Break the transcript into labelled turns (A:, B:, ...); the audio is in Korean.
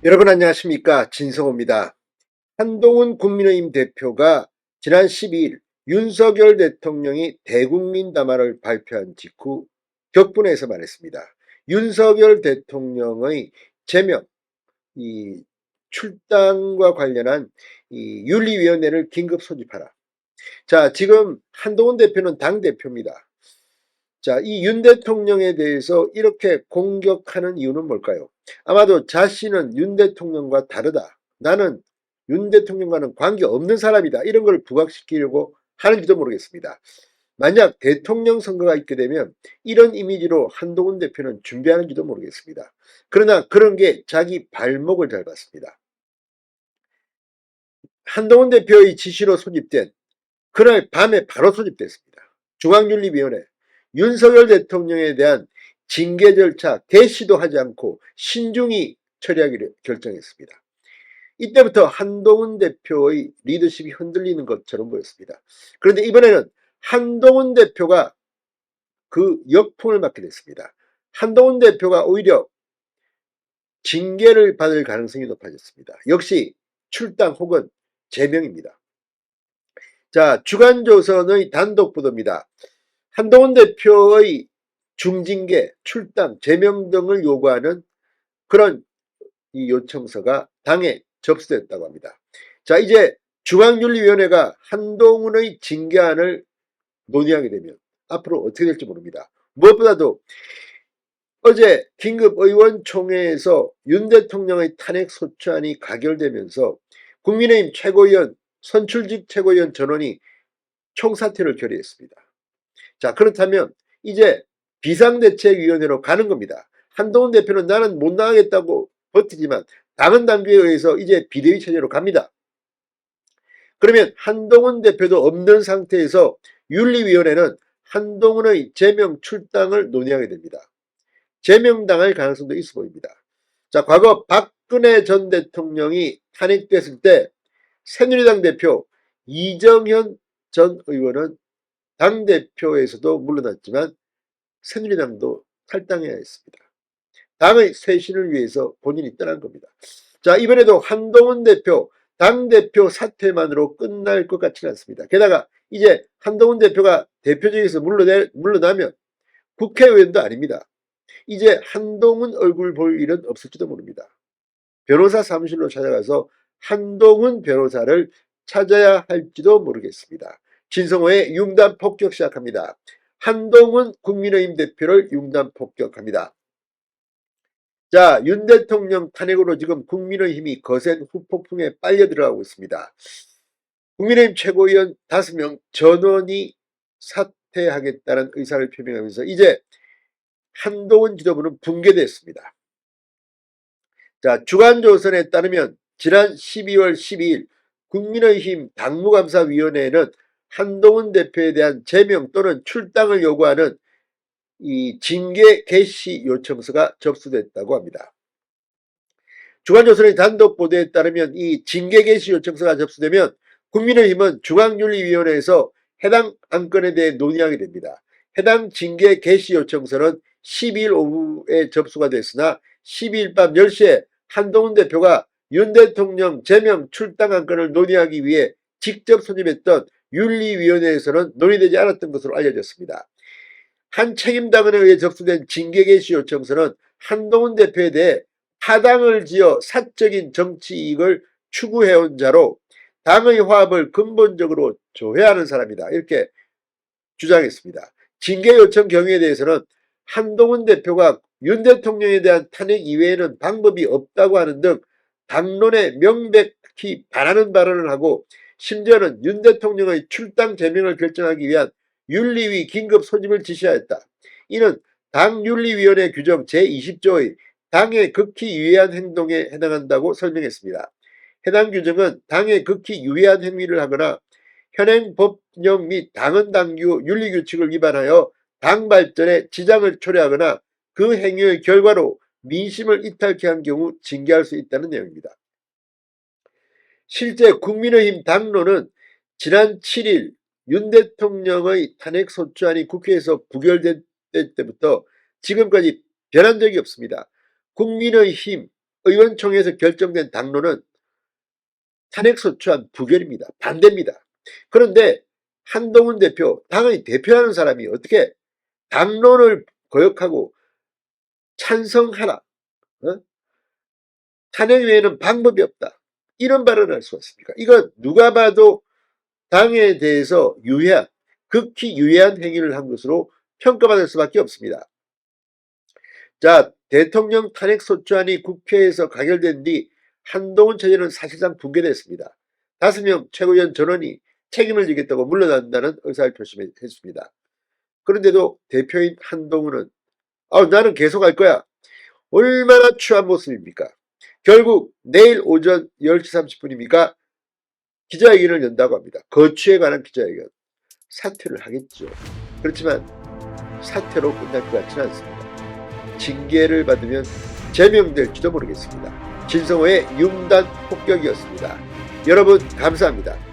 A: 여러분 안녕하십니까, 진성호입니다. 한동훈 국민의힘 대표가 지난 12일 윤석열 대통령이 대국민 담화를 발표한 직후 격분해서 말했습니다. 윤석열 대통령의 제명, 이 출당과 관련한 이 윤리위원회를 긴급 소집하라. 자, 지금 한동훈 대표는 당대표입니다. 자, 이 윤 대통령에 대해서 이렇게 공격하는 이유는 뭘까요? 아마도 자신은 윤 대통령과 다르다. 나는 윤 대통령과는 관계없는 사람이다. 이런 걸 부각시키려고 하는지도 모르겠습니다. 만약 대통령 선거가 있게 되면 이런 이미지로 한동훈 대표는 준비하는지도 모르겠습니다. 그러나 그런 게 자기 발목을 잘 봤습니다. 한동훈 대표의 지시로 소집된 그날 밤에 바로 소집됐습니다. 중앙윤리위원회 윤석열 대통령에 대한 징계 절차 개시도 하지 않고 신중히 처리하기로 결정했습니다. 이때부터 한동훈 대표의 리더십이 흔들리는 것처럼 보였습니다. 그런데 이번에는 한동훈 대표가 그 역풍을 맞게 됐습니다. 한동훈 대표가 오히려 징계를 받을 가능성이 높아졌습니다. 역시 출당 혹은 제명입니다. 자, 주간조선의 단독 보도입니다. 한동훈 대표의 중징계, 출당, 제명 등을 요구하는 그런 이 요청서가 당에 접수됐다고 합니다. 자, 이제 중앙윤리위원회가 한동훈의 징계안을 논의하게 되면 앞으로 어떻게 될지 모릅니다. 무엇보다도 어제 긴급의원총회에서 윤 대통령의 탄핵 소추안이 가결되면서 국민의힘 최고위원, 선출직 최고위원 전원이 총사퇴를 결의했습니다. 자, 그렇다면 이제 비상대책위원회로 가는 겁니다. 한동훈 대표는 나는 못 나가겠다고 버티지만 당헌 당규에 의해서 이제 비대위 체제로 갑니다. 그러면 한동훈 대표도 없는 상태에서 윤리위원회는 한동훈의 제명 출당을 논의하게 됩니다. 제명당할 가능성도 있어 보입니다. 자, 과거 박근혜 전 대통령이 탄핵됐을 때 새누리당 대표 이정현 전 의원은 당대표에서도 물러났지만 새누리당도 탈당해야 했습니다. 당의 쇄신을 위해서 본인이 떠난 겁니다. 자, 이번에도 한동훈 대표, 당대표 사퇴만으로 끝날 것 같지는 않습니다. 게다가 이제 한동훈 대표가 대표직에서 물러나면 국회의원도 아닙니다. 이제 한동훈 얼굴 볼 일은 없을지도 모릅니다. 변호사 사무실로 찾아가서 한동훈 변호사를 찾아야 할지도 모르겠습니다. 진성호의 융단 폭격 시작합니다. 한동훈 국민의힘 대표를 융단 폭격합니다. 자, 윤 대통령 탄핵으로 지금 국민의힘이 거센 후폭풍에 빨려 들어가고 있습니다. 국민의힘 최고위원 5명 전원이 사퇴하겠다는 의사를 표명하면서 이제 한동훈 지도부는 붕괴됐습니다. 자, 주간조선에 따르면 지난 12월 12일 국민의힘 당무감사위원회에는 한동훈 대표에 대한 제명 또는 출당을 요구하는 이 징계 개시 요청서가 접수됐다고 합니다. 주간조선의 단독 보도에 따르면 이 징계 개시 요청서가 접수되면 국민의힘은 중앙윤리위원회에서 해당 안건에 대해 논의하게 됩니다. 해당 징계 개시 요청서는 12일 오후에 접수가 됐으나 12일 밤 10시에 한동훈 대표가 윤 대통령 제명 출당 안건을 논의하기 위해 직접 소집했던 윤리위원회에서는 논의되지 않았던 것으로 알려졌습니다. 한 책임당원에 의해 접수된 징계 개시 요청서는 한동훈 대표에 대해 타당을 지어 사적인 정치 이익을 추구해온 자로 당의 화합을 근본적으로 조회하는 사람이다. 이렇게 주장했습니다. 징계 요청 경위에 대해서는 한동훈 대표가 윤 대통령에 대한 탄핵 이외에는 방법이 없다고 하는 등 당론에 명백히 반하는 발언을 하고 심지어는 윤 대통령의 출당 제명을 결정하기 위한 윤리위 긴급 소집을 지시하였다. 이는 당윤리위원회 규정 제20조의 당에 극히 유해한 행동에 해당한다고 설명했습니다. 해당 규정은 당에 극히 유해한 행위를 하거나 현행 법령 및 당헌 당규 윤리규칙을 위반하여 당 발전에 지장을 초래하거나 그 행위의 결과로 민심을 이탈케 한 경우 징계할 수 있다는 내용입니다. 실제 국민의힘 당론은 지난 7일 윤 대통령의 탄핵소추안이 국회에서 부결될 때부터 지금까지 변한 적이 없습니다. 국민의힘의 의원총회에서 결정된 당론은 탄핵소추안 부결입니다. 반대입니다. 그런데 한동훈 대표, 당의 대표하는 사람이 어떻게 당론을 거역하고 찬성하라, 탄핵 외에는 방법이 없다, 이런 발언을 할 수가 있습니까? 이건 누가 봐도 당에 대해서 극히 유해한 행위를 한 것으로 평가받을 수밖에 없습니다. 자, 대통령 탄핵소추안이 국회에서 가결된 뒤 한동훈 체제는 사실상 붕괴됐습니다. 5명 최고위원 전원이 책임을 지겠다고 물러난다는 의사를 표시했습니다. 그런데도 대표인 한동훈은 나는 계속 할 거야. 얼마나 추한 모습입니까? 결국 내일 오전 10시 30분입니까? 기자회견을 연다고 합니다. 거취에 관한 기자회견. 사퇴를 하겠죠. 그렇지만 사퇴로 끝날 것 같지는 않습니다. 징계를 받으면 제명될지도 모르겠습니다. 진성호의 융단 폭격이었습니다. 여러분 감사합니다.